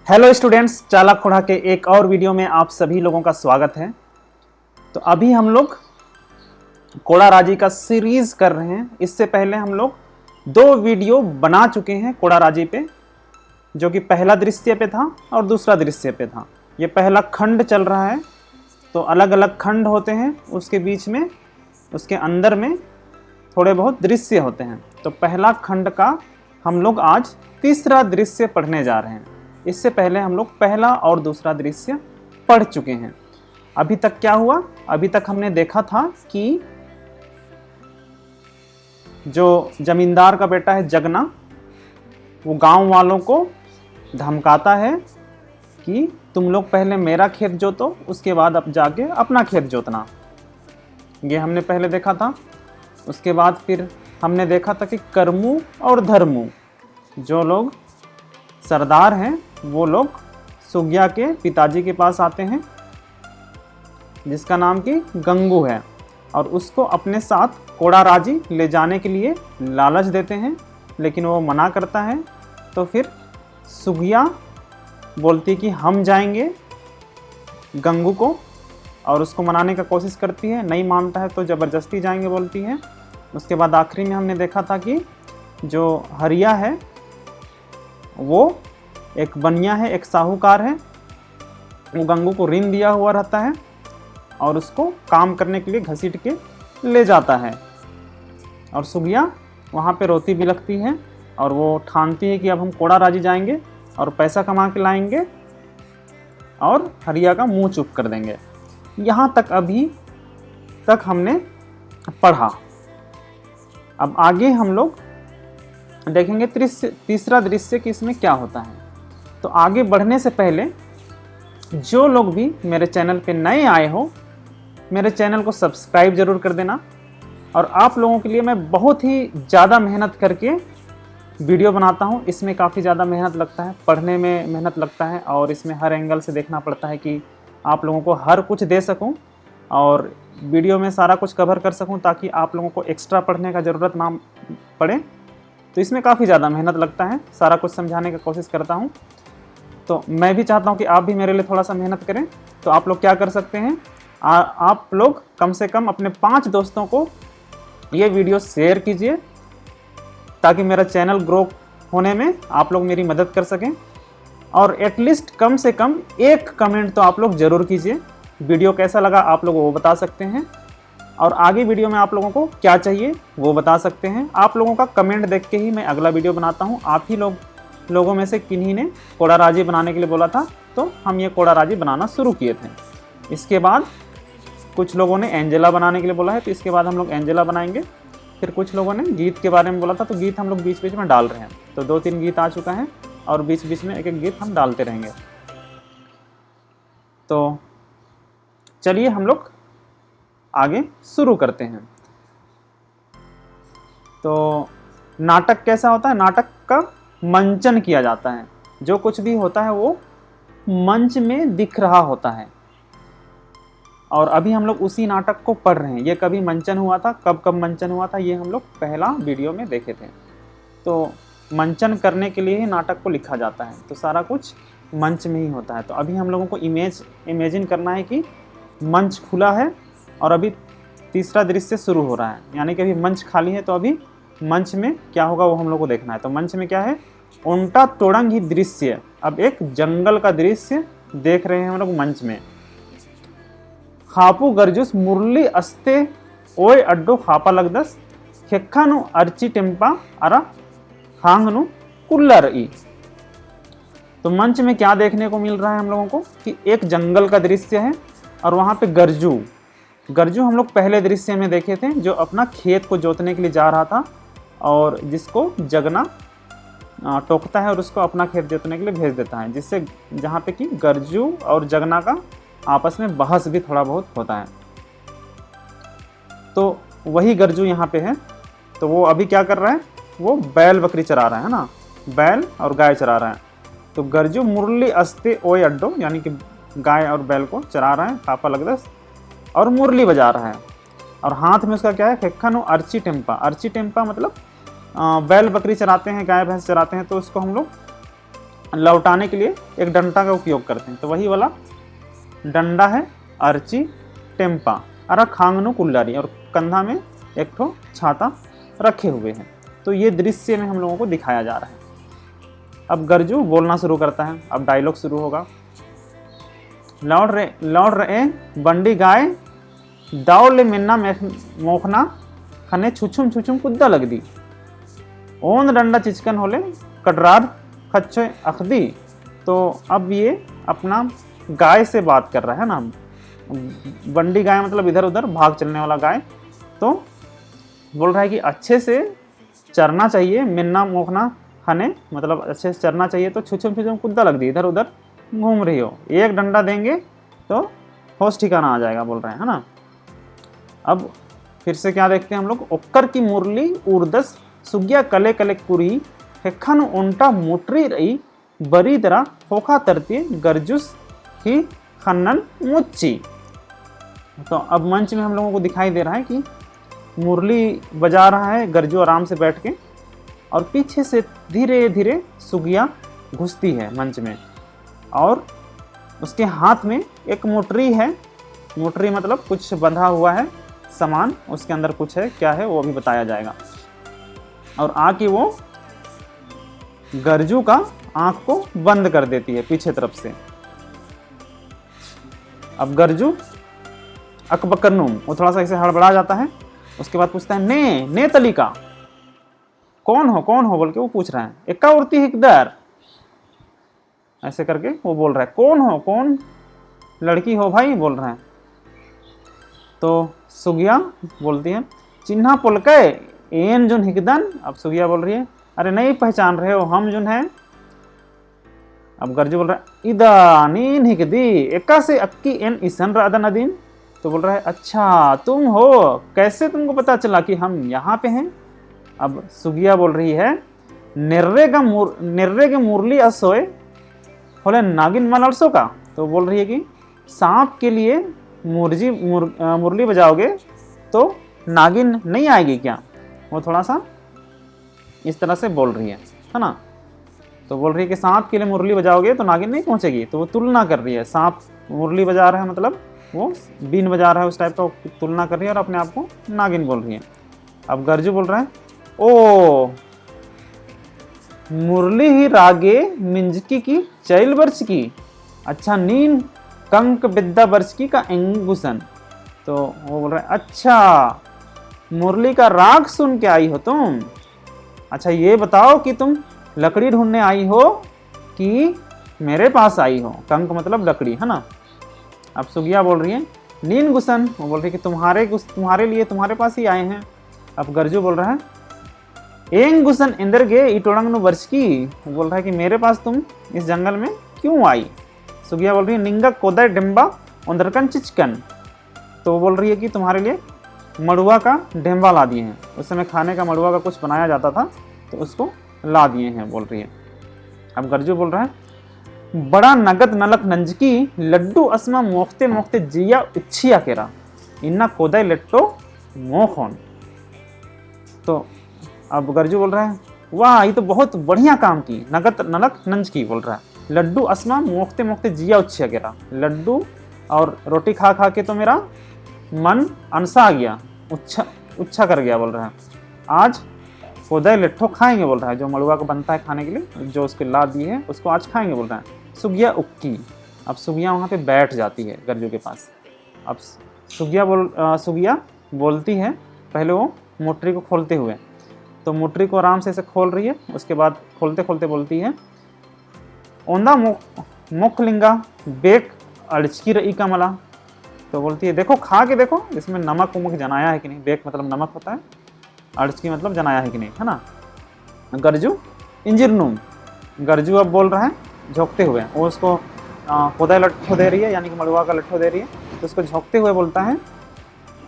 Hello students, चालाक खोड़ा के एक और वीडियो में आप सभी लोगों का स्वागत है। तो अभी हम लोग कोड़ा राजी का सीरीज कर रहे हैं। इससे पहले हम लोग 2 वीडियो बना चुके हैं कोड़ा राजी पे, जो कि पहला दृश्य पे था और दूसरा दृश्य पे था। ये पहला खंड चल रहा है, तो अलग अलग खंड होते हैं, उसके बीच में उसके अंदर में थोड़े बहुत दृश्य होते हैं। तो पहला खंड का हम लोग आज तीसरा दृश्य पढ़ने जा रहे हैं। इससे पहले हम लोग पहला और दूसरा दृश्य पढ़ चुके हैं। अभी तक क्या हुआ? अभी तक हमने देखा था कि जो जमींदार का बेटा है जगना, वो गांव वालों को धमकाता है कि तुम लोग पहले मेरा खेत जोतो, उसके बाद अब जाके अपना खेत जोतना। ये हमने पहले देखा था। उसके बाद फिर हमने देखा था कि कर्मू और धर्मू, जो लोग सरदार हैं, वो लोग सुगिया के पिताजी के पास आते हैं, जिसका नाम कि गंगू है, और उसको अपने साथ कोड़ा राजी ले जाने के लिए लालच देते हैं, लेकिन वो मना करता है। तो फिर सुगिया बोलती कि हम जाएंगे गंगू को, और उसको मनाने का कोशिश करती है। नहीं मानता है तो ज़बरदस्ती जाएंगे बोलती है। उसके बाद आखिरी में हमने देखा था कि जो हरिया है वो एक बनिया है, एक साहूकार है, वो गंगू को ऋण दिया हुआ रहता है और उसको काम करने के लिए घसीट के ले जाता है। और सुगिया वहाँ पे रोती बिलखती है और वो ठानती है कि अब हम कोड़ा राजी जाएंगे और पैसा कमा के लाएंगे और हरिया का मुंह चुप कर देंगे। यहाँ तक अभी तक हमने पढ़ा। अब आगे हम लोग देखेंगे तीसरा दृश्य कि इसमें क्या होता है। तो आगे बढ़ने से पहले जो लोग भी मेरे चैनल पे नए आए हो, मेरे चैनल को सब्सक्राइब जरूर कर देना। और आप लोगों के लिए मैं बहुत ही ज़्यादा मेहनत करके वीडियो बनाता हूँ। इसमें काफ़ी ज़्यादा मेहनत लगता है, पढ़ने में मेहनत लगता है, और इसमें हर एंगल से देखना पड़ता है कि आप लोगों को हर कुछ दे सकूँ और वीडियो में सारा कुछ कवर कर सकूँ, ताकि आप लोगों को एक्स्ट्रा पढ़ने का ज़रूरत ना पड़े। तो इसमें काफ़ी ज़्यादा मेहनत लगता है, सारा कुछ समझाने की कोशिश करता हूँ। तो मैं भी चाहता हूँ कि आप भी मेरे लिए थोड़ा सा मेहनत करें। तो आप लोग क्या कर सकते हैं, आप लोग कम से कम अपने 5 दोस्तों को ये वीडियो शेयर कीजिए, ताकि मेरा चैनल ग्रो होने में आप लोग मेरी मदद कर सकें। और एटलीस्ट कम से कम एक कमेंट तो आप लोग ज़रूर कीजिए। वीडियो कैसा लगा आप लोग वो बता सकते हैं, और आगे वीडियो में आप लोगों को क्या चाहिए वो बता सकते हैं। आप लोगों का कमेंट देख के ही मैं अगला वीडियो बनाता हूँ। आप ही लोगों में से किन्हीं ने कोड़ा राजी बनाने के लिए बोला था, तो हम ये कोड़ा राजी बनाना शुरू किए थे। इसके बाद कुछ लोगों ने एंजेला बनाने के लिए बोला है, तो इसके बाद हम लोग एंजेला बनाएंगे। फिर कुछ लोगों ने गीत के बारे में बोला था, तो गीत हम लोग बीच बीच में डाल रहे हैं। तो 2-3 गीत आ चुका है और बीच बीच में एक एक गीत हम डालते रहेंगे। तो चलिए हम लोग आगे शुरू करते हैं। तो नाटक कैसा होता है? नाटक का मंचन किया जाता है। जो कुछ भी होता है वो मंच में दिख रहा होता है, और अभी हम लोग उसी नाटक को पढ़ रहे हैं। ये कभी मंचन हुआ था, कब कब मंचन हुआ था, ये हम लोग पहला वीडियो में देखे थे। तो मंचन करने के लिए ही नाटक को लिखा जाता है, तो सारा कुछ मंच में ही होता है। तो अभी हम लोगों को इमेजिन करना है कि मंच खुला है और अभी तीसरा दृश्य शुरू हो रहा है, यानी कि अभी मंच खाली है। तो अभी मंच में क्या होगा वो हम लोग को देखना है। तो मंच में क्या है? उल्टा तोड़ंग ही दृश्य। अब एक जंगल का दृश्य देख रहे हैं हम लोग मंच में। खापू गर्जुस मुरली अस्ते ओय अड्डो खापा लगदस खेखानु अर्ची टेम्पा अरा खांगनु कुल्लर ई। तो मंच में क्या देखने को मिल रहा है हम लोगों को कि एक जंगल का दृश्य है, और वहाँ पे गरजू हम लोग पहले दृश्य में देखे थे, जो अपना खेत को जोतने के लिए जा रहा था और जिसको जगना टोकता है और उसको अपना खेत जोतने के लिए भेज देता है, जिससे जहाँ पे कि गरजू और जगना का आपस में बहस भी थोड़ा बहुत होता है। तो वही गरजू यहाँ पे है। तो वो अभी क्या कर रहा है? वो बैल बकरी चरा रहा है ना, बैल और गाय चरा रहा है। तो गरजू मुरली अस्ते ओय अड्डो, यानी कि गाय और बैल को चरा रहा है, खापा लगदस, और मुरली बजा रहा है। और हाथ में उसका क्या है? खेखानु अर्ची टेम्पा। अर्ची टेम्पा मतलब बैल बकरी चराते हैं, गाय भैंस चराते हैं, तो उसको हम लोग लौटाने के लिए एक डंडा का उपयोग करते हैं, तो वही वाला डंडा है अर्ची टेम्पा। अरा खांगनु कुल्लारी, और कंधा में एक ठो छाता रखे हुए हैं। तो ये दृश्य में हम लोगों को दिखाया जा रहा है। अब गरजू बोलना शुरू करता है, अब डायलॉग शुरू होगा। लौट रहे बंडी गाय दौड़ ले मिन्ना मोखना खने छुछुम छुछुम कुद्दा लग दी, ओन डंडा चिचकन होले कटरार खच्चे अखदी। तो अब ये अपना गाय से बात कर रहा है ना, बंडी गाय मतलब इधर उधर भाग चलने वाला गाय। तो बोल रहा है कि अच्छे से चरना चाहिए, मिन्ना मोखना खाने मतलब अच्छे से चरना चाहिए। तो छुछुम छुछुम कुद्दा लग दी, इधर उधर घूम रही हो, एक डंडा देंगे तो होश ठिकाना आ जाएगा, बोल रहे हैं, है ना। अब फिर से क्या देखते हैं हम लोग, ओक्कर की मुरली उर्दस सुग्या कले कले कुरी हेखन उंटा मोटरी रही बरी तरह फोखा तरती गरजुस ही खन्नन मुच्ची। तो अब मंच में हम लोगों को दिखाई दे रहा है कि मुरली बजा रहा है गरजू आराम से बैठ के, और पीछे से धीरे धीरे सुगिया घुसती है मंच में, और उसके हाथ में एक मोटरी है। मोटरी मतलब कुछ बंधा हुआ है सामान, उसके अंदर कुछ है, क्या है वो भी बताया जाएगा। और आके वो गरजू का आंख को बंद कर देती है पीछे तरफ से। अब गरजू अकबकरनुम, वो थोड़ा सा ऐसे हड़बड़ा जाता है। उसके बाद पूछता है ने तलिका, कौन हो बोल के वो पूछ रहा है। एक्का उड़ती हिकदर, ऐसे करके वो बोल रहा है, कौन लड़की हो भाई, बोल रहा है। तो सुगिया बोलती है चिन्हा पुलके एन जुन हिकदन। अब सुगिया बोल रही है अरे नहीं पहचान रहे हो, हम जुन है। अब गरजू बोल रहा है इदा नीन हिकदी एक्का से अक्की एन ईसन राधा नदीन। तो बोल रहा है अच्छा तुम हो, कैसे तुमको पता चला कि हम यहाँ पे हैं। अब सुगिया बोल रही है निर्रे के मुरली असोए बोले नागिन मलरसों का। तो बोल रही है कि सांप के लिए मुरली बजाओगे तो नागिन नहीं आएगी क्या। वो थोड़ा सा इस तरह से बोल रही है ना। तो बोल रही है कि सांप के लिए मुरली बजाओगे तो नागिन नहीं पहुंचेगी। तो वो तुलना कर रही है, सांप मुरली बजा रहा है मतलब वो बीन बजा रहा है, उस टाइप का तुलना कर रही है और अपने आप को नागिन बोल रही है। अब गरजू बोल रहा है ओ मुरली ही रागे मिंजकी की चैल वर्ष की, अच्छा नीन कंक विद्या वर्ष की का एंगुसन। तो वो बोल रहा है अच्छा मुरली का राग सुन के आई हो तुम, अच्छा ये बताओ कि तुम लकड़ी ढूंढने आई हो कि मेरे पास आई हो। कंक मतलब लकड़ी, है ना। अब सुगिया बोल रही है नीन गुसन, वो बोल रही है कि तुम्हारे लिए तुम्हारे पास ही आए हैं। अब गरजू बोल रहा है एंग गुसन इंदर गे इटोड़ंग नु वर्ष की, वो बोल रहा है कि मेरे पास तुम इस जंगल में क्यों आई। सुगिया बोल रही है निंगा कोदय डिम्बा उंदरकन चिचकन। तो वो बोल रही है कि तुम्हारे लिए मड़ुआ का डेम्बा ला दिए हैं, उस समय खाने का मड़ुआ का कुछ बनाया जाता था तो उसको ला दिए हैं, बोल रही है। अब गरजू बोल रहा है बड़ा नगद नलक नंजकी लड्डू असमा मोखते मोखते जिया उच्छिया केरा इन्ना कोदय लट्टो मोखोन। तो अब गरजू बोल रहा है वाह ये तो बहुत बढ़िया काम की, नगद नलक नंज की, बोल रहा है लड्डू असमा मोखते मोखते जिया उच्छिया केरा, लड्डू और रोटी खा खा के तो मेरा मन अनसा आ गया, उच्छा कर गया, बोल रहा है आज कोदय लट्ठो खाएंगे, बोल रहा है जो मड़ुआ को बनता है खाने के लिए, जो उसके ला दी है उसको आज खाएंगे, बोल रहा है। सुगिया उक्की, अब सुगिया वहाँ पे बैठ जाती है गरजू के पास। अब सुगिया बोलती है, पहले वो मोटरी को खोलते हुए, तो मोटरी को आराम से ऐसे खोल रही है, उसके बाद खोलते खोलते बोलती है ओंदा मुखलिंगा बेक अड़चकी रही का मला। तो बोलती है देखो खा के देखो इसमें नमक उमक जनाया है कि नहीं। बेक मतलब नमक होता है, अड़चकी मतलब जनाया है कि नहीं, है ना। गरजू इंजिरनुम, गरजू अब बोल रहा है झोंकते हुए, वो उसको कोदय लट्ठो दे रही है यानी कि मड़ुआ का लट्ठो दे रही है, तो उसको झोंकते हुए बोलता है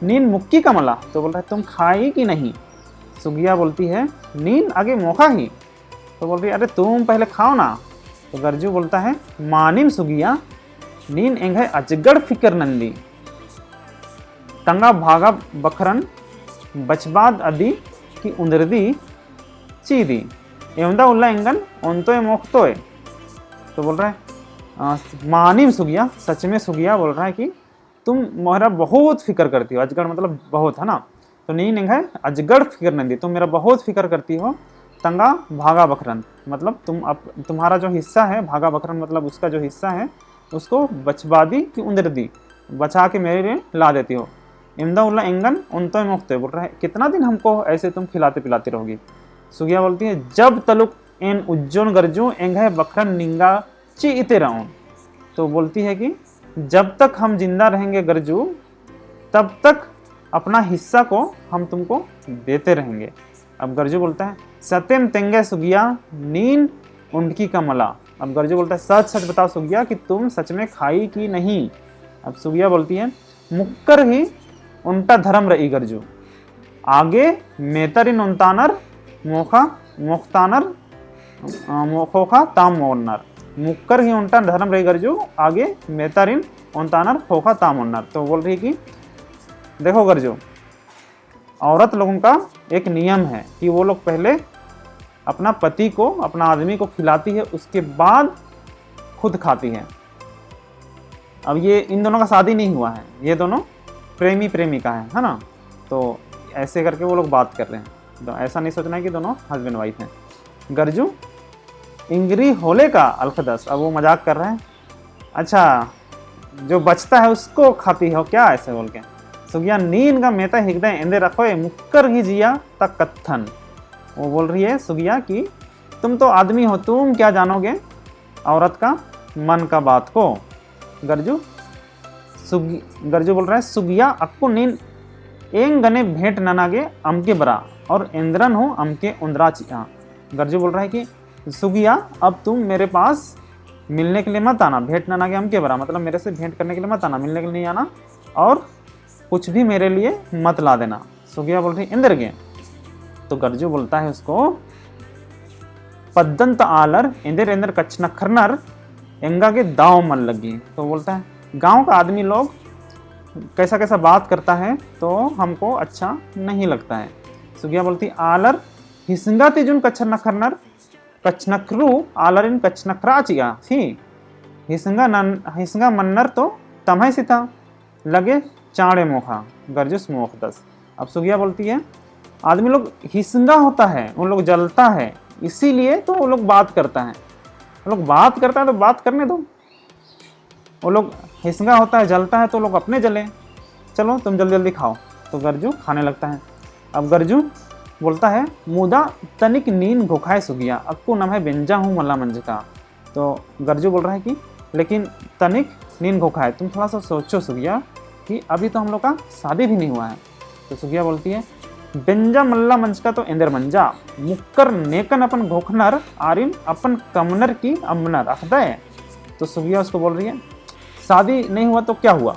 नीन मुक्की का मला। तो बोल रहा है तुम खाई कि नहीं। सुगिया बोलती है नीन आगे मोखा ही। तो बोल रही है अरे तुम पहले खाओ ना। तो गरजू बोलता है मानिम सुगिया नीन एंग है अजगड़ फिकर नंदी तंगा भागा बखरन बचबाद अदी की उंदरदी चीदी एवंदा उल्ला एंगन ओंतोय मोखतोय तो बोल रहा है मानिम सुगिया, सच में सुगिया बोल रहा है कि तुम मेरा बहुत फिक्र करती हो। अजगर मतलब बहुत, है ना। तो नीन है अजगर फिक्र नंदी, तुम मेरा बहुत फिक्र करती हो। तंगा भागा बकरन मतलब तुम्हारा जो हिस्सा है, भागा बकरन मतलब उसका जो हिस्सा है उसको बचवा दी कि उंदर दी, बचा के मेरे लिए ला देती हो। इमदा उल्ला एंगन उन तो मुख्त बोल रहा है कितना दिन हमको ऐसे तुम खिलाते पिलाती रहोगी। सुगिया बोलती है जब तलुक एन उज्जोन गर्जू एंग है बकरन निंगा ची इते रहूं। तो बोलती है कि जब तक हम जिंदा रहेंगे गर्जू, तब तक अपना हिस्सा को हम तुमको देते रहेंगे। अब गर्जू बोलता है सत्यम तेंगे सुगिया नीन उनकी कमला। अब गर्जू बोलता है सच सच बताओ सुगिया कि तुम सच में खाई कि नहीं। अब सुगिया बोलती है मुक्कर ही उनका धर्म रही गर्जू, आगे मेतरिन उनतानर मोखा मोख्तानर मोखोखा ताम मोन्नर। मुक्कर ही उनका धर्म रही गर्जू, आगे मेतरिन उनतानर खोखा ताम मोन्नर। तो बोल रही कि देखो गर्जू, औरत लोगों का एक नियम है कि वो लोग पहले अपना पति को, अपना आदमी को खिलाती है, उसके बाद खुद खाती है। अब ये इन दोनों का शादी नहीं हुआ है, ये दोनों प्रेमी प्रेमिका है ना। तो ऐसे करके वो लोग बात कर रहे हैं, तो ऐसा नहीं सोचना है कि दोनों हस्बैंड वाइफ हैं। गर्जू इंगरी होले का अलखदस, अब वो मजाक कर रहे हैं, अच्छा जो बचता है उसको खाती हो क्या, ऐसे बोल के। सुगिया नीन का मेता हिगदे इंदे रखो मुक्कर ही जिया तक कत्थन। वो बोल रही है सुगिया कि तुम तो आदमी हो, तुम क्या जानोगे औरत का मन का बात को। गर्जू बोल रहा है सुगिया अक्को नीन एंग गने भेंट ननागे अमके बरा और इंद्रन हो अमके उंदरा चिया। गर्जू बोल रहा है कि सुगिया अब तुम मेरे पास मिलने के लिए मत आना, भेंट ननागे अमके बरा मतलब मेरे से भेंट करने के लिए मत आना, मिलने के लिए नहीं आना, और कुछ भी मेरे लिए मत ला देना। सुगिया बोल रही इंदर गे। तो गर्जू बोलता है उसको पद्दंत आलर इंदर इंदर कचनखरनर एंगा के दाव मन लगी। तो बोलता है गांव का आदमी लोग कैसा कैसा बात करता है तो हमको अच्छा नहीं लगता है। सुगिया बोलती आलर हिसंगा तिजुन कचनखरनर कचनखरू आलर इन कचनखरा चिया थी हिसंगा मन्नर तो तमह सिता लगे चाड़े मोखा गर्जुस मोख दस। अब सुगिया बोलती है आदमी लोग हिसंगा होता है, उन लोग जलता है, इसीलिए तो वो लोग बात करता है। वो लोग बात करता है तो बात करने दो, वो लोग हिसंगा होता है, जलता है, तो लोग अपने जले, चलो तुम जल्दी जल्दी खाओ। तो गर्जू खाने लगता है। अब गर्जू बोलता है मुदा तनिक नींद घोखाए सुगिया अक्कू नम है बेंजा हूँ मल्ला मंज का। तो गर्जू बोल रहा है कि लेकिन तनिक नींद घोखाए, तुम थोड़ा सा सोचो सुगिया कि अभी तो हम लोग का शादी भी नहीं हुआ है। तो सुगिया बोलती है बेंजा मल्ला मंज का तो इंदर मंजा मुक्कर नेकन अपन घोखनर आरिन अपन कमनर की अमनर अखदय। तो सुगिया उसको बोल रही है शादी नहीं हुआ तो क्या हुआ,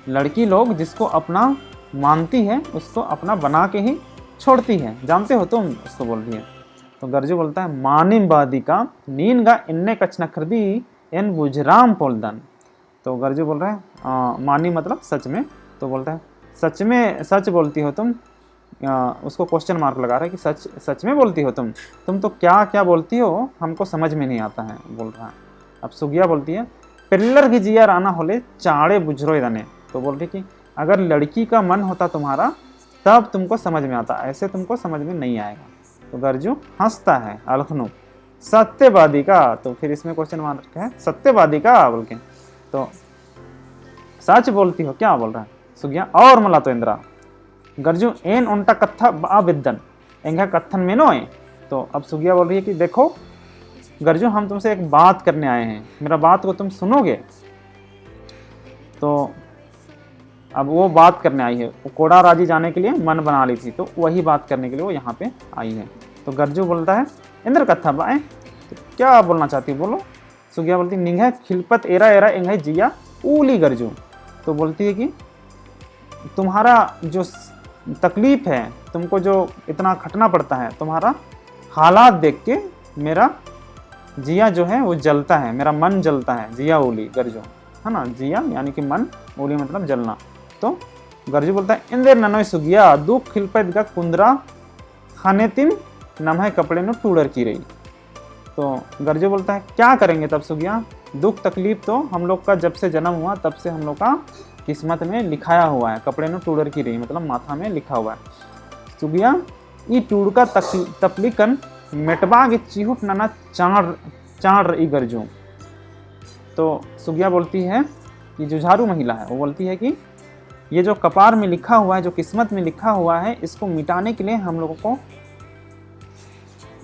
लड़की लोग जिसको अपना मानती है उसको अपना बना के ही छोड़ती है, जानते हो तुम, उसको बोल रही है। तो गर्जू बोलता है मानिम बादी का नीन गा इन्ने कचनखरदी एन बुजराम पोलदन। तो गर्जू बोल रहा है मानी मतलब सच में। तो बोलता है सच में सच बोलती हो तुम, उसको क्वेश्चन मार्क लगा रहा है कि सच सच में बोलती हो तुम तो क्या क्या बोलती हो हमको समझ में नहीं आता है, बोल रहा है। अब सुगिया बोलती है पिल्लर की जिया राना होले चाड़े बुझरो दाने। तो बोल रही कि अगर लड़की का मन होता तुम्हारा तब तुमको समझ में आता, ऐसे तुमको समझ में नहीं आएगा। तो गर्जू हंसता है अलखनू सत्यवादी का। तो फिर इसमें क्वेश्चन मार्क है सत्यवादी का बोल के। तो सच बोलती हो क्या, बोल रहा है सुगिया और मला तो इंद्रा। गर्जू एन उनटा कत्था बाविद्दन एंगा कत्थन में नो है। तो अब सुगिया बोल रही है कि देखो गर्जू हम तुमसे एक बात करने आए हैं, मेरा बात को तुम सुनोगे। तो अब वो बात करने आई है, वो कोड़ा राजी जाने के लिए मन बना ली थी, तो वही बात करने के लिए वो यहाँ पे आई है। तो गर्जू बोलता है इंद्र कत्था बाएं, तो क्या बोलना चाहती है बोलो। सुगिया बोलती निंग खिलपत एरा एरा एंग जिया ऊली गर्जू। तो बोलती है कि तुम्हारा जो तकलीफ है, तुमको जो इतना खटना पड़ता है, तुम्हारा हालात देख के मेरा जिया जो है वो जलता है, मेरा मन जलता है। जिया ओली गर्जू है ना, जिया यानी कि मन, ओली मतलब जलना। तो गर्जू बोलता है इंदेर ननोय सुगिया दुख खिलपत गा कुंदरा खाने तिन नमहे कपड़े नो टूडर की रही। तो गर्जू बोलता है क्या करेंगे तब सुगिया, दुख तकलीफ तो हम लोग का जब से जन्म हुआ तब से हम लोग का किस्मत में लिखाया हुआ है, कपड़े में टूडर की रही मतलब माथा में लिखा हुआ है। सुगिया ई टूड का तपलीकन मेटबा के चिहुट नाना चाड़ रही गर्जू। तो सुगिया बोलती है कि जुझारू महिला है, वो बोलती है कि ये जो कपार में लिखा हुआ है, जो किस्मत में लिखा हुआ है, इसको मिटाने के लिए हम लोगों को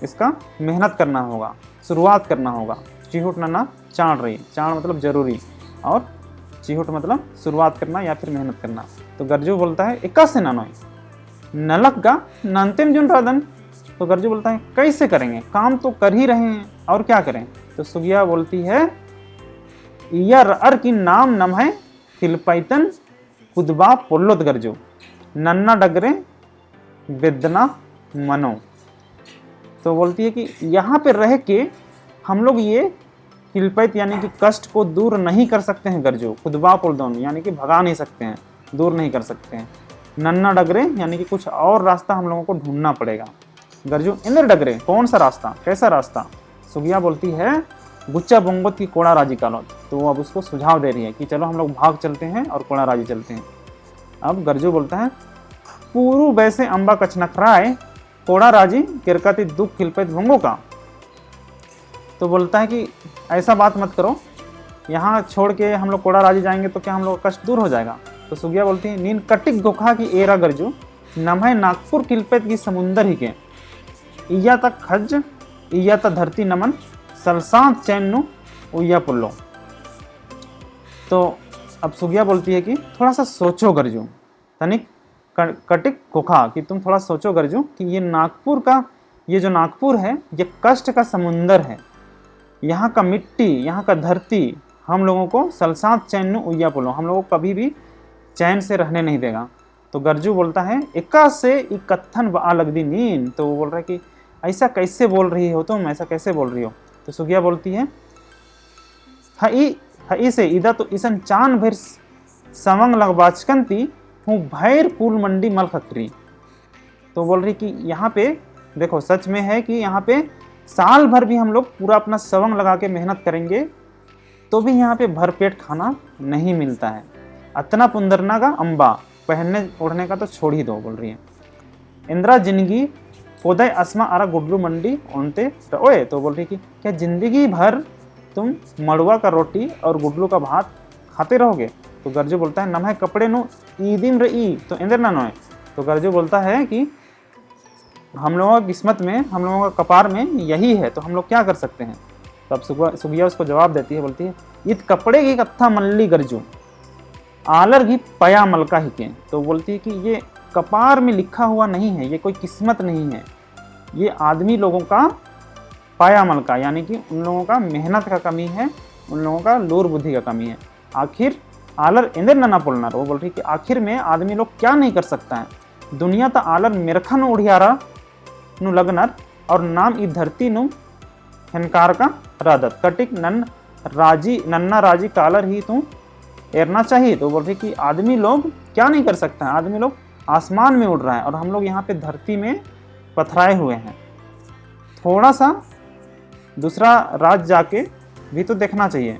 इसका मेहनत करना होगा, शुरुआत करना होगा। चिहुट नाना चाड़ रही, चाड़ मतलब जरूरी और चिहुट मतलब शुरुआत करना या फिर मेहनत करना। तो गर्जू बोलता है इक्का से नानोई नलक गा नंतिम जुन राधन। तो गर्जू बोलता है कैसे करेंगे, काम तो कर ही रहे हैं और क्या करें। तो सुगिया बोलती है ईयर अर की नाम नम है तिलपैतन खुदबा पोल्लोत गर्जू नन्ना डगरे वेदना मनो। तो बोलती है कि यहाँ पे रह के हम लोग ये हिलपैत यानी कि कष्ट को दूर नहीं कर सकते हैं गर्जू, खुदबा पोल्दोन यानी कि भगा नहीं सकते हैं, दूर नहीं कर सकते हैं। नन्ना डगरे यानी कि कुछ और रास्ता हम लोगों को ढूंढना पड़ेगा। गर्जू इंद्र डगरे कौन सा रास्ता, कैसा रास्ता। सुगिया बोलती है गुच्चा बोंगोत की कोड़ा राजी कालोत। तो वो अब उसको सुझाव दे रही है कि चलो हम लोग भाग चलते हैं और कोड़ा राजी चलते हैं। अब गर्जू बोलता है पूरू वैसे अम्बा कचनखराय कोड़ा राजी किरकती दुख खिलपैत भोंगो का। तो बोलता है कि ऐसा बात मत करो, यहाँ छोड़ के हम लोग कोड़ा राजी जाएंगे तो क्या हम लोग का कष्ट दूर हो जाएगा। तो सुगिया बोलती है नीन कटिक गोखा की एरा गर्जू नमय नागपुर किलपेत की समुंदर ही के इया तक खज इया तक धरती नमन सलसात चैन्नु उया पुल्लो। तो अब सुगिया बोलती है कि थोड़ा सा सोचो गर्जू, तनिक कटिक गोखा कि तुम थोड़ा सोचो गर्जू कि ये नागपुर का, ये जो नागपुर है ये कष्ट का समुंदर है। यहाँ का मिट्टी, यहाँ का धरती हम लोगों को सलसात चैन्नु उया पुल्लो, हम लोगों को कभी भी चैन से रहने नहीं देगा। तो गर्जू बोलता है इक्का से इकत्थन बा लगदी नींद। तो वो बोल रहा है कि ऐसा कैसे बोल रही हो तुम, ऐसा कैसे बोल रही हो। तो सुगिया बोलती है हई से इदा तो इसन चान भर सवंग लगबाचकंती हूँ भैर पुल मंडी मल खकरी। तो बोल रही कि यहाँ पे देखो सच में है कि यहाँ पे साल भर भी हम लोग पूरा अपना सवंग लगा के मेहनत करेंगे तो भी यहाँ पे भरपेट खाना नहीं मिलता है। अतना पुंदरना का अम्बा, पहनने ओढ़ने का तो छोड़ ही दो, बोल रही है। इंदिरा जिंदगी पोदय अस्मा आरा गुडलू मंडी ओनते ओए। तो बोल रही कि क्या जिंदगी भर तुम मड़ुआ का रोटी और गुडलू का भात खाते रहोगे। तो गर्जू बोलता है नमः कपड़े नो ईदिम रही तो इंद्र ना नोए। तो गर्जू बोलता है कि हम लोगों की किस्मत में, हम लोगों का कपार में यही है, तो हम लोग क्या कर सकते हैं। तो अब सुगिया उसको जवाब देती है, बोलती है इत कपड़े की कत्था मल्ली गर्जू आलर की पया मलका ही के। तो बोलती है कि ये कपार में लिखा हुआ नहीं है, ये कोई किस्मत नहीं है, ये आदमी लोगों का पाया मल का, यानी कि उन लोगों का मेहनत का कमी है, उन लोगों का लूर बुद्धि का कमी है। आखिर आलर इंदर नना पुलनर, वो बोल रही कि आखिर में आदमी लोग क्या नहीं कर सकता है। दुनिया तो आलर मेरखन उड़ियारा नु लगनर और नाम ई धरती नु हनकार का रादत कटिक नन्ना राजी कालर ही तू एरना चाहिए। तो बोल रही कि आदमी लोग क्या नहीं कर सकता है, आदमी लोग आसमान में उड़ रहा है और हम लोग यहाँ पे धरती में पथराए हुए हैं। थोड़ा सा दूसरा राज जाके भी तो देखना चाहिए।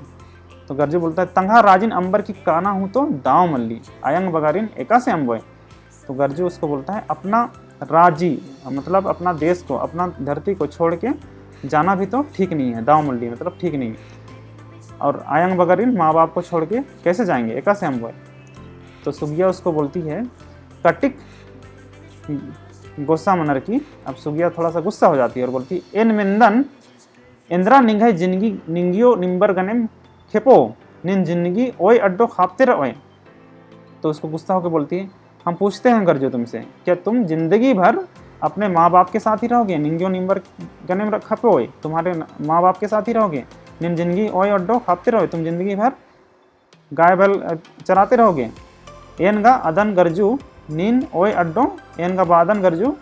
तो गर्जू बोलता है तंगा राजिन अंबर की काना हूँ तो दाव मल्ली आयंग बगारिन एका से अम्बोए। तो गर्जू उसको बोलता है अपना राजी मतलब अपना देश को, अपना धरती को छोड़ के जाना भी तो ठीक नहीं है, दाव मल्ली मतलब ठीक नहीं है। और आयंग बगारिन माँ बाप को छोड़ के कैसे जाएंगे, एका से अम्बोए। तो सुगिया उसको बोलती है कटिक गुस्सा मनर की। अब सुगिया थोड़ा सा गुस्सा हो जाती है और बोलती है इन मिंदन इंदिरा निंगाई जिंदगी निंगियो निम्बर गनेम खेपो निन जिंदगी ओए अड्डो खापते रहोए। तो उसको गुस्सा होकर बोलती है हम पूछते हैं गर्जू तुमसे, क्या तुम जिंदगी भर अपने माँ बाप के साथ ही रहोगे। निंगियो निम्बर गनेम खपोए, तुम्हारे माँ बाप के साथ ही रहोगे। निन जिंदगी ओए अड्डो खापते रहोए, तुम जिंदगी भर गाय बैल चराते रहोगे। एनगा अदन गर्जू नीन ओए अड्डो एनगा बादन गर्जू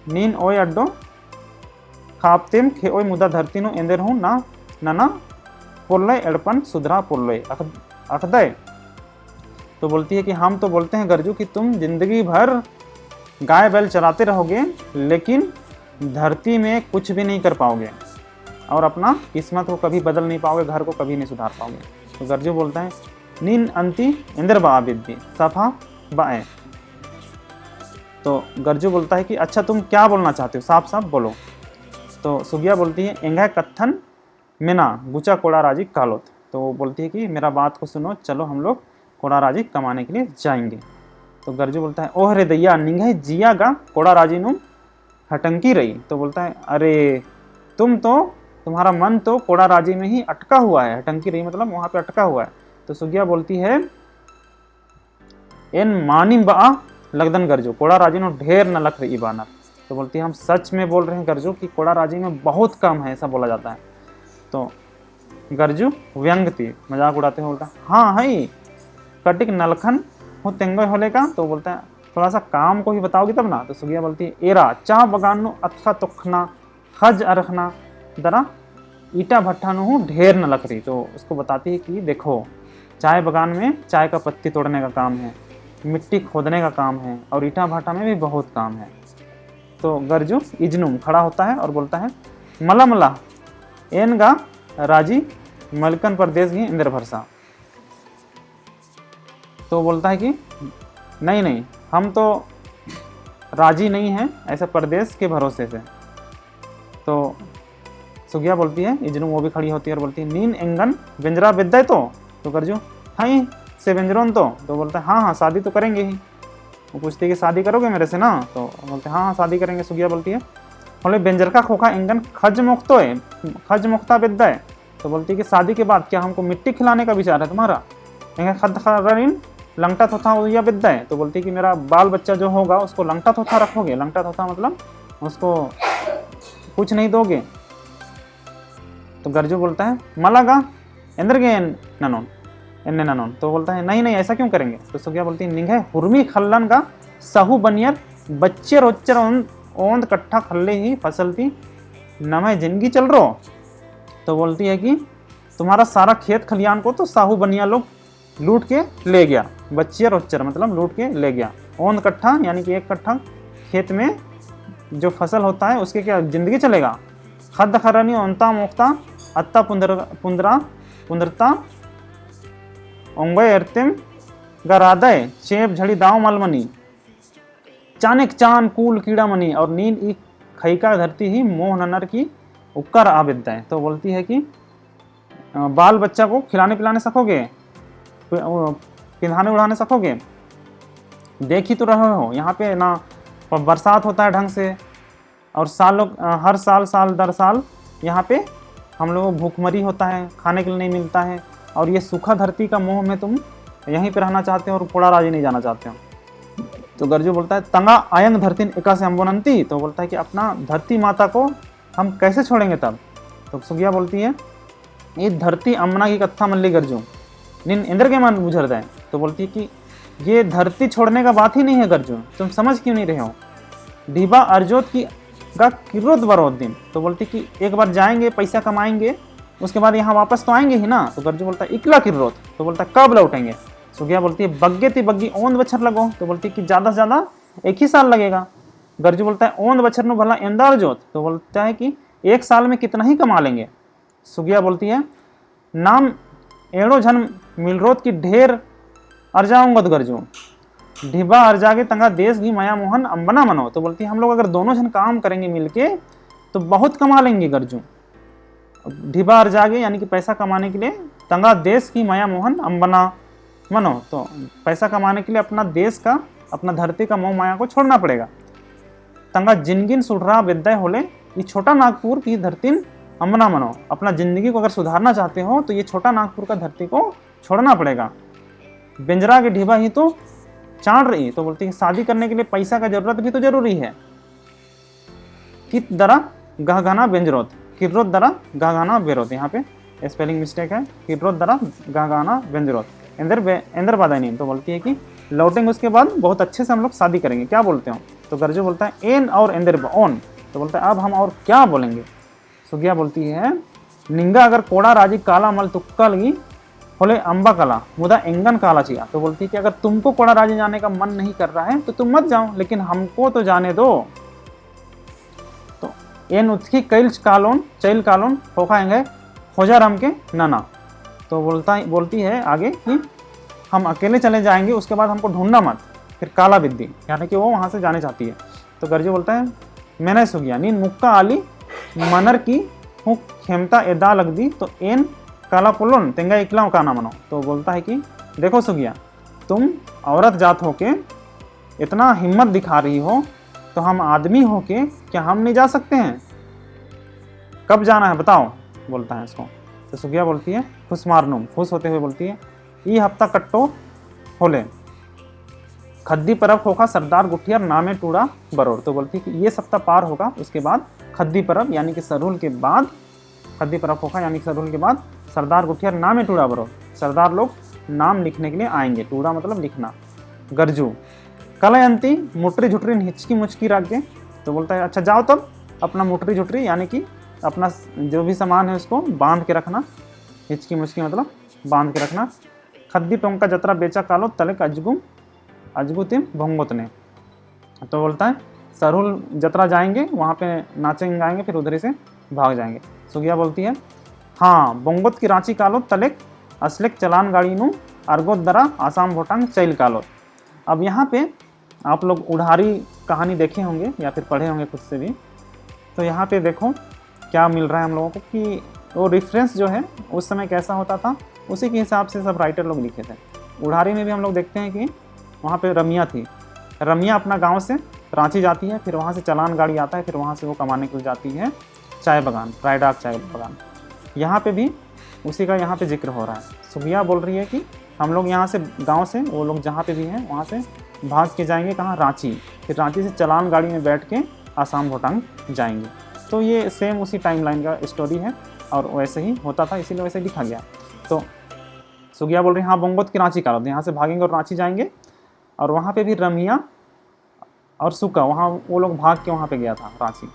नीन ओए अड्डो खापतेम खे ओए मुदा धरती नो एंदर हूँ ना नना पुरलय एड़पन सुधरा पुरलय अखदय। तो बोलती है कि हम तो बोलते हैं गर्जू कि तुम जिंदगी भर गाय बैल चराते रहोगे लेकिन धरती में कुछ भी नहीं कर पाओगे। और अपना किस्मत को कभी बदल नहीं पाओगे, घर को कभी नहीं सुधार पाओगे। तो गर्जू बोलता है नीन अंति इंद्र बा विद्य सफा बाए। तो गर्जू बोलता है कि अच्छा तुम क्या बोलना चाहते हो, साफ साफ बोलो। तो सुगिया बोलती है एंगा कत्थन मिना गुचा कोड़ा राजी कालोत। तो वो बोलती है कि मेरा बात को सुनो, चलो हम लोग कोड़ा राजी कमाने के लिए जाएंगे। तो गर्जू बोलता है ओह रे दैया निंगे जिया गा कोड़ा राजी नुम हटंकी रही। तो बोलता है अरे तुम्हारा मन तो कोड़ा राजी में ही अटका हुआ है, हटंकी रही मतलब वहाँ पे अटका हुआ है। तो सुगिया बोलती है एन मानी बा लगदन गर्जू कोड़ा राजी नो ढेर न लख रही बानर। तो बोलती है हम सच में बोल रहे हैं गर्जू कि कोड़ा राजी में बहुत कम है, ऐसा बोला जाता है। तो गर्जू व्यंग थी, मजाक उड़ाते हुए बोलता हाँ है कटिक नलखन हो तेंगो होले का। तो बोलता है थोड़ा सा काम को ही बताओगी तब ना। तो सुगिया बोलती है एरा चाह बगानो अथवा तुखना हज अरखना दरा ईटा भट्ठा नु ढेर न लख रही। तो उसको बताती है कि देखो चाय बगान में चाय का पत्ती तोड़ने का काम है, मिट्टी खोदने का काम है और ईटा भाटा में भी बहुत काम है। तो गर्जू इजनुम खड़ा होता है और बोलता है मला मला एन गा राजी मलकन प्रदेश की इंद्र भरसा। तो बोलता है कि नहीं हम तो राजी नहीं हैं ऐसे प्रदेश के भरोसे से। तो सुगिया बोलती है इजनू वो भी खड़ी होती है और बोलती है नीन एंगन व्यंजरा विद्या तो गर्जू हाँ से व्यंजरोन। तो बोलता है हाँ शादी तो करेंगे ही। वो पूछती है कि शादी करोगे मेरे से ना। तो बोलते हैं हाँ शादी करेंगे। सुगिया बोलती है बोले व्यंजर का खोखा एंगन खज मुक्तो है खज मुक्ता विद्या है। तो बोलती है कि शादी के बाद क्या हमको मिट्टी खिलाने का विचार है तुम्हारा, खद खरीन लंगटा थोथा या विद्या है। तो बोलती है कि मेरा बाल बच्चा जो होगा उसको लंगटा थोथा रखोगे, लंगटा थोथा मतलब उसको कुछ नहीं दोगे। तो गर्जू बोलता है मलागा इंद्र गे ननोन एन्ने ननोन। तो बोलता है नहीं ऐसा क्यों करेंगे। तो सुगिया बोलती है निंगे हुर्मी खल्लन का सहू बनियर बच्चे रोच्चर ओंद कट्ठा खल्ले ही फसलती नमे जिंदगी चल रो। तो बोलती है कि तुम्हारा सारा खेत खलियान को तो साहू बनिया लोग लूट के ले गया, बच्चे रोच्चर मतलब लूट के ले गया, ओंद कट्ठा यानी कि एक कट्ठा खेत में जो फसल होता है उसके क्या जिंदगी चलेगा। खद खरनी ओंता मोक्ता अत्ता पुंदरता ओंगय अर्तिम गरादय चेप झड़ी दाव मलमनी चानिक चान कूल कीड़ा मनी और नींद ई खईका धरती ही मोह ननर की उपकर आविद्या है। तो बोलती है कि बाल बच्चा को खिलाने पिलाने सकोगे, पिंधाने उड़ाने सकोगे। देख ही तो रहे हो यहाँ पे ना बरसात होता है ढंग से और हर साल दर साल यहाँ पे हम लोगों को भूखमरी होता है, खाने के लिए नहीं मिलता है। और ये सूखा धरती का मोह में तुम यहीं पे रहना चाहते हो और कोड़ा राजी नहीं जाना चाहते हो। तो गर्जू बोलता है तंगा आयंग धरती एका से अम्बोनंती। तो बोलता है कि अपना धरती माता को हम कैसे छोड़ेंगे तब। तो सुगिया बोलती है ये धरती अम्मना की कत्था मल्ली गर्जू निन इंद्र के मन बुझर जाए। तो बोलती है कि ये धरती छोड़ने का बात ही नहीं है गर्जू, तुम समझ क्यों नहीं रहे हो। ढीबा अर्जोत की का किरोत बरोत दिन। तो बोलती कि एक बार जाएंगे पैसा कमाएंगे उसके बाद यहाँ वापस तो आएंगे ही ना। तो गर्जू बोलता है इकला किरोत। तो बोलता है कब लौटेंगे। सुगिया बोलती है बग्गे ती बग्गी ओंद बच्छर लगो। तो बोलती है कि ज़्यादा से ज़्यादा 1 ही साल लगेगा। गर्जू बोलता है ओंद बच्छर नु भला एंदार जोत। तो बोलता है कि 1 साल में कितना ही कमा लेंगे। सुगिया बोलती है नाम एड़ो झन मिलरोत की ढेर अर्जाऊंगा। तो गर्जू ढिबा अर्जागे तंगा देश की माया मोहन अंबना मनो। तो बोलती है हम लोग अगर दोनों जन काम करेंगे मिलके तो बहुत कमा लेंगे गर्जू। ढिबा अर्जागे यानी कि पैसा कमाने के लिए तंगा देश की माया मोहन अंबना मनो। तो पैसा कमाने के लिए अपना देश का अपना धरती का मोह माया को छोड़ना पड़ेगा। तंगा जिनगिन सुधरा विद्या होले ये छोटा नागपुर की धरती अंबना मनो। अपना जिंदगी को अगर सुधारना चाहते हो तो ये छोटा नागपुर का धरती को छोड़ना पड़ेगा। बेंजरा के ढिबा ही तो चाड़ रही। तो बोलती है शादी करने के लिए पैसा का जरूरत भी तो जरूरी है। कित दरा गहगाना बेंजरोत किरोत दरा गहगाना बेरोत। यहाँ पे स्पेलिंग मिस्टेक है, किरोत दरा गहगाना बेंजरोत इंदर बादानी। तो बोलती है कि लौटेंगे उसके बाद बहुत अच्छे से हम लोग शादी करेंगे, क्या बोलते हो। तो गर्जू बोलता है एन और इंदर ओन। तो बोलता है अब हम और क्या बोलेंगे। सुगिया बोलती है निंगा अगर कोड़ा राजी काला मल तुक्का लगी बोले अम्बा कला मुदा एंगन काला चाहिए। तो बोलती है कि अगर तुमको कोड़ा राजी जाने का मन नहीं कर रहा है तो तुम मत जाओ, लेकिन हमको तो जाने दो। तो एन उत्की कैल कालोन चैल कालोन होखाएंगे खोजाराम के नाना। तो बोलती है आगे कि हम अकेले चले जाएंगे, उसके बाद हमको ढूंढना मत, फिर काला विद्दी, यानी कि वो वहाँ से जाने चाहती है। तो गर्जू बोलता है मैंने सुगिया नीन मुक्का आली मनर की हूँ खेमता एदा लग दी तो एन काला पुलोन तेंगा इकला का ना मनो। तो बोलता है कि देखो सुगिया, तुम औरत जात होके इतना हिम्मत दिखा रही हो, तो हम आदमी होके क्या हम नहीं जा सकते हैं? कब जाना है बताओ, बोलता है इसको। तो सुगिया बोलती है खुश मारनूम, खुश होते हुए बोलती है ये हफ्ता कट्टो होले खद्दी परब होगा सरदार गुठियार नामे टूड़ा बरोड़। तो बोलती है कि ये सप्ताह पार होगा, उसके बाद खद्दी परब यानी कि सरहुल के बाद खद्दी परब होगा यानी कि सरहुल के बाद सरदार गुठियार नामे टूड़ा बरोड़, सरदार लोग नाम लिखने के लिए आएंगे। टूड़ा मतलब लिखना। गर्जू कलयंती मुटरी झुटरी हिचकी मुचकी रख के। तो बोलता है अच्छा जाओ तब अपना मुटरी झुटरी यानी कि अपना जो भी सामान है उसको बांध के रखना। हिचकी मुचकी मतलब बांध के रखना। खद्दी टोंका जतरा बेचा कालो तलक अजगुतिम भोंगोतने। तो बोलता है सरहुल जतरा जाएंगे, वहाँ पे नाचेंगे गाएंगे, फिर उधर से भाग जाएंगे। सुगिया बोलती है हाँ बोंगोत की रांची कालो तलेक असलेक चलान गाड़ी नू अर्गोत दरा आसाम भोटांग चैल कालो। अब यहाँ पे आप लोग उड़ारी कहानी देखे होंगे या फिर पढ़े होंगे खुद से भी। तो यहाँ पे देखो क्या मिल रहा है हम लोगों को कि वो रेफरेंस जो है उस समय कैसा होता था, उसी के हिसाब से सब राइटर लोग लिखे थे। उड़ारी में भी हम लोग देखते हैं कि वहाँ पे रमिया थी। रमिया अपना गांव से रांची जाती है, फिर वहाँ से चलान गाड़ी आता है, फिर वहाँ से वो कमाने के लिए जाती है चाय बागान, रायडाक चाय बागान। यहाँ पे भी उसी का यहाँ पे जिक्र हो रहा है। सुगिया बोल रही है कि हम लोग यहाँ से गांव से वो लोग जहाँ पे भी हैं वहाँ से भाग के जाएंगे कहाँ, रांची, फिर रांची से चलान गाड़ी में बैठ के आसाम भोटांग जाएंगे। तो ये सेम उसी टाइमलाइन का स्टोरी है और वैसे ही होता था, इसीलिए वैसे लिखा गया। तो सुगिया बोल रही है हाँ बोंगोत की रांची कालो, यहाँ से भागेंगे और रांची जाएंगे। और वहाँ पे भी रमिया और सुका वहाँ वो लोग भाग के वहाँ पे गया था रांची,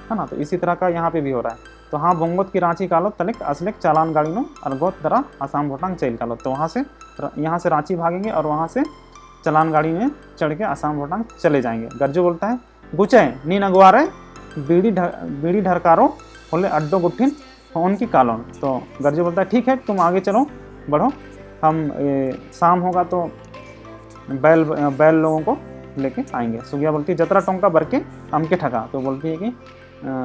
है ना। तो इसी तरह का यहाँ पे भी हो रहा है। तो हाँ बोंगोत की रांची कालो तलेक असलेक चालान गाड़ी नो अर्गोत दरा आसाम भोटांग चैल कालो। तो वहाँ से यहाँ से रांची भागेंगे और वहाँ से चलान गाड़ी में चढ़ के आसाम भोटांग चले जाएंगे। गर्जू बोलता है गुचे नी नगवारे बीड़ी ढरकारो बोले अड्डो गुट्ठिन फोन की कालोन। तो गर्जू बोलता है ठीक है तुम आगे चलो बढ़ो, हम शाम होगा तो बैल लोगों को लेके आएंगे। सुगिया बोलती है जतरा टोंका भर के हमके ठगा। तो बोलती है कि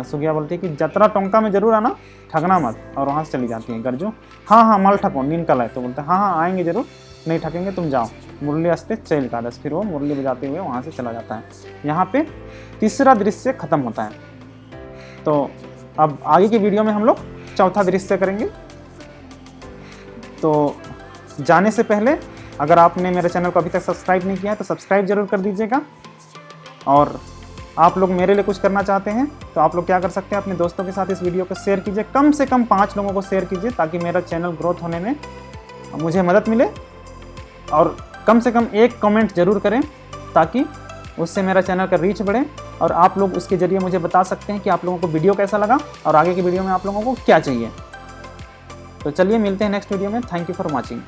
सुगिया बोलती है कि जतरा टोंका में जरूर आना, ठगना मत, और वहाँ से चली जाती है। गर्जू हाँ हाँ माल ठको नीन कल है। तो बोलते हैं हाँ हाँ आएंगे जरूर, नहीं ठगेंगे तुम जाओ। मुरली अस्ते चैल का दस, फिर वो मुरली बजाते हुए वहाँ से चला जाता है। यहाँ पे तीसरा दृश्य खत्म होता है। तो अब आगे की वीडियो में हम लोग चौथा दृश्य करेंगे। तो जाने से पहले अगर आपने मेरे चैनल को अभी तक सब्सक्राइब नहीं किया है तो सब्सक्राइब जरूर कर दीजिएगा। और आप लोग मेरे लिए कुछ करना चाहते हैं तो आप लोग क्या कर सकते हैं, अपने दोस्तों के साथ इस वीडियो को शेयर कीजिए। कम से कम 5 लोगों को शेयर कीजिए ताकि मेरा चैनल ग्रोथ होने में मुझे मदद मिले। और कम से कम एक कमेंट जरूर करें ताकि उससे मेरा चैनल का रीच बढ़े और आप लोग उसके ज़रिए मुझे बता सकते हैं कि आप लोगों को वीडियो कैसा लगा और आगे की वीडियो में आप लोगों को क्या चाहिए। तो चलिए मिलते हैं नेक्स्ट वीडियो में। Thank you for watching.